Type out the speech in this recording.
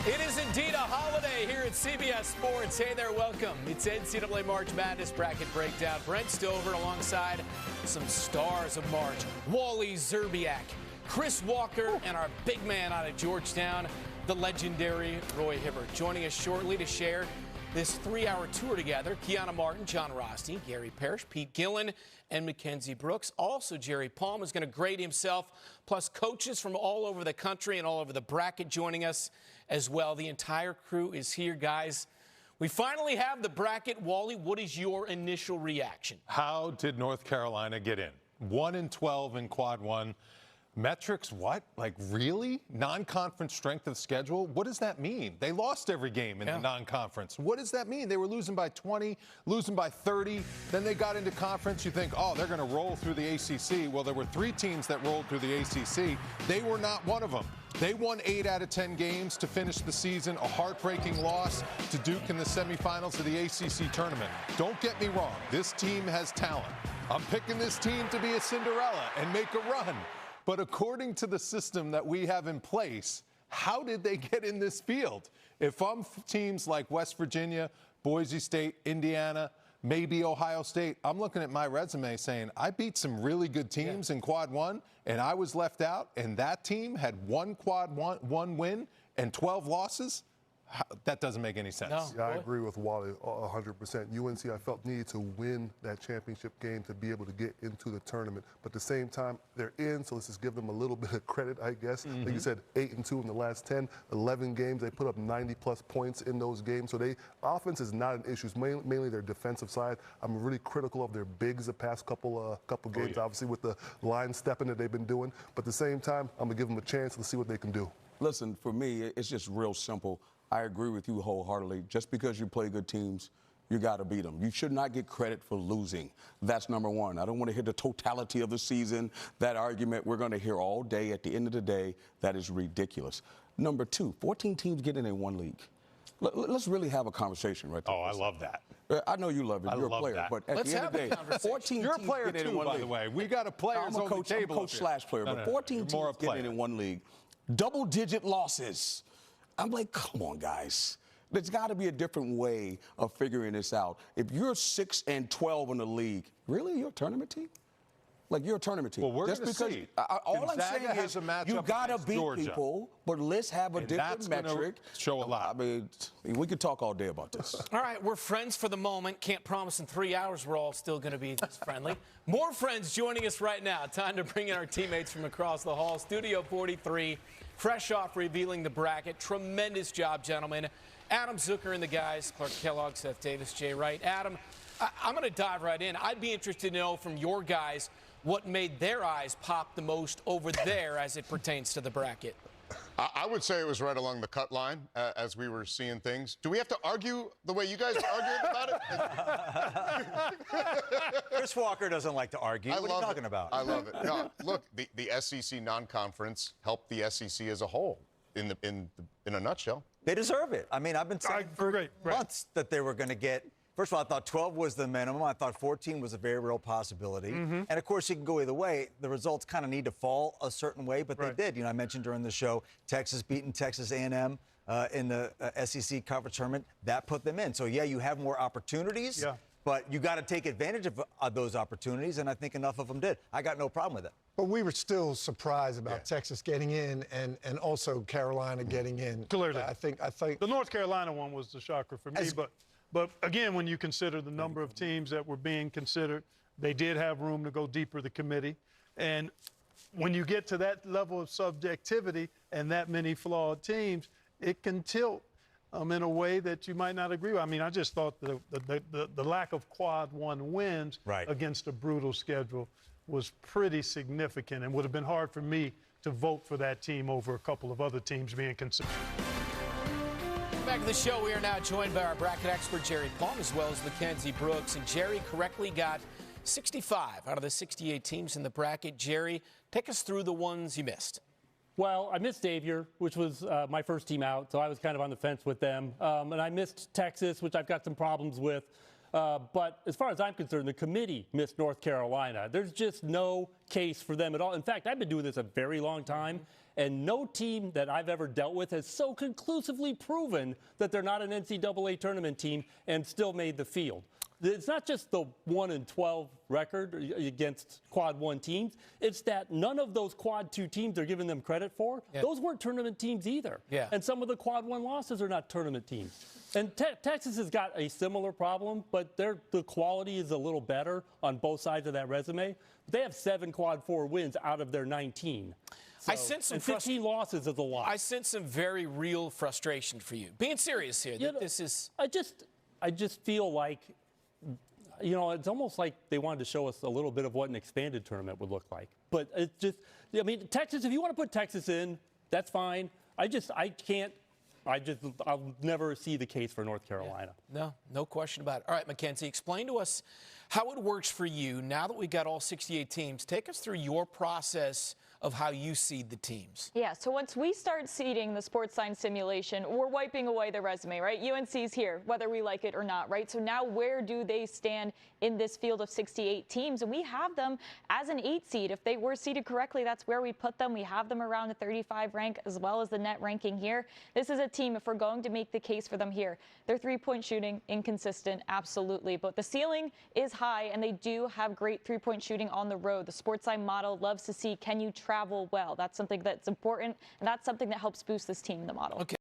It is indeed a holiday here at CBS Sports. Hey there, welcome. It's NCAA March Madness Bracket Breakdown. Brent Stover alongside some stars of March. Wally Szczerbiak, Chris Walker, and our big man out of Georgetown, the legendary Roy Hibbert. Joining us shortly to share this 3-hour tour together, Kiana Martin, John Rosti, Gary Parrish, Pete Gillen, and Mackenzie Brooks. Also, Jerry Palm is going to grade himself, plus coaches from all over the country and all over the bracket joining us as well. The entire crew is here, guys. We finally have the bracket. Wally, what is your initial reaction? How did North Carolina get in? 1-12 in quad one. Metrics, what? Like, really? Non-conference strength of schedule? What does that mean? They lost every game in the non-conference. What does that mean? They were losing by 20, losing by 30. Then they got into conference. You think, oh, they're going to roll through the ACC. Well, there were 3 teams that rolled through the ACC. They were not one of them. They won 8 out of 10 games to finish the season. A heartbreaking loss to Duke in the semifinals of the ACC tournament. Don't get me wrong. This team has talent. I'm picking this team to be a Cinderella and make a run. But according to the system that we have in place, how did they get in this field? If I'm teams like West Virginia, Boise State, Indiana, maybe Ohio State, I'm looking at my resume saying I beat some really good teams in quad one, and I was left out, and that team had one win and 12 losses. That doesn't make any sense. No, I agree with Wally 100%. UNC, I felt, needed to win that championship game to be able to get into the tournament. But at the same time, they're in, so let's just give them a little bit of credit, I guess. Like you said, 8-2 in the last 10, 11 games. They put up 90-plus points in those games. So offense is not an issue. It's mainly their defensive side. I'm really critical of their bigs the past couple games, obviously, with the line stepping that they've been doing. But at the same time, I'm going to give them a chance to see what they can do. Listen, for me, it's just real simple. I agree with you wholeheartedly. Just because you play good teams, you got to beat them. You should not get credit for losing. That's number one. I don't want to hear the totality of the season. That argument we're going to hear all day. At the end of the day, that is ridiculous. Number two, 14 teams getting in one league. Let's really have a conversation right there. Oh, I love that. I know you love it. You're a player. That. But at the end of the day, 14 You're a teams player getting too, in one by league. the way. We got a players on the table. I'm a coach/player, but 14 teams getting in one league. Double-digit losses. I'm like, come on, guys. There's got to be a different way of figuring this out. If you're 6-12 in the league, really, you're a tournament team? Like, you're a tournament team. Well, we're going to see. All I'm saying is you got to beat people, but let's have a different metric. Show a lot. I mean, we could talk all day about this. All right, we're friends for the moment. Can't promise in 3 hours we're all still going to be this friendly. More friends joining us right now. Time to bring in our teammates from across the hall. Studio 43, fresh off revealing the bracket. Tremendous job, gentlemen. Adam Zucker and the guys, Clark Kellogg, Seth Davis, Jay Wright. Adam, I'm going to dive right in. I'd be interested to know from your guys what made their eyes pop the most over there as it pertains to the bracket. I would say it was right along the cut line as we were seeing things. Do we have to argue the way you guys are arguing about it? Chris Walker doesn't like to argue. What are you talking about? I love it. No, look, the SEC non-conference helped the SEC as a whole in a nutshell. They deserve it. I mean, I've been saying for months that they were going to get. First of all, I thought 12 was the minimum. I thought 14 was a very real possibility. And, of course, you can go either way. The results kind of need to fall a certain way, but they did. You know, I mentioned during the show Texas beating Texas A&M in the SEC conference tournament. That put them in. So, yeah, you have more opportunities, but you got to take advantage of those opportunities, and I think enough of them did. I got no problem with it. But we were still surprised about Texas getting in and also Carolina getting in. Clearly. I think the North Carolina one was the shocker for me. But again, when you consider the number of teams that were being considered, they did have room to go deeper, the committee. And when you get to that level of subjectivity and that many flawed teams, it can tilt in a way that you might not agree with. I mean, I just thought the lack of quad one wins against a brutal schedule was pretty significant and would have been hard for me to vote for that team over a couple of other teams being considered. Back to the show, we are now joined by our bracket expert, Jerry Palm, as well as Mackenzie Brooks. And Jerry correctly got 65 out of the 68 teams in the bracket. Jerry, take us through the ones you missed. Well, I missed Xavier, which was my first team out, so I was kind of on the fence with them. And I missed Texas, which I've got some problems with. But as far as I'm concerned, the committee missed North Carolina. There's just no case for them at all. In fact, I've been doing this a very long time, and no team that I've ever dealt with has so conclusively proven that they're not an NCAA tournament team and still made the field. It's not just the 1-12 record against Quad 1 teams. It's that none of those Quad 2 teams they're giving them credit for, those weren't tournament teams either. Yeah. And some of the Quad 1 losses are not tournament teams. And Texas has got a similar problem, but the quality is a little better on both sides of that resume. They have 7 Quad 4 wins out of their 19. So, I sense some 15 losses is a lot. I sense some very real frustration for you. Being serious here, this is. I just feel like, it's almost like they wanted to show us a little bit of what an expanded tournament would look like. But it's just, Texas, if you want to put Texas in, that's fine. I'll never see the case for North Carolina. Yeah. No question about it. All right, Mackenzie, explain to us how it works for you now that we've got all 68 teams. Take us through your process of how you seed the teams. Yeah, so once we start seeding the SportsLine simulation, we're wiping away the resume, right? UNC's here, whether we like it or not, right? So now where do they stand in this field of 68 teams? And we have them as an 8 seed. If they were seeded correctly, that's where we put them. We have them around the 35 rank as well as the net ranking here. This is a team, if we're going to make the case for them here, their 3-point shooting, inconsistent, absolutely. But the ceiling is high, and they do have great 3-point shooting on the road. The SportsLine model loves to see, can you travel well? That's something that's important, and that's something that helps boost this team in the model. Okay.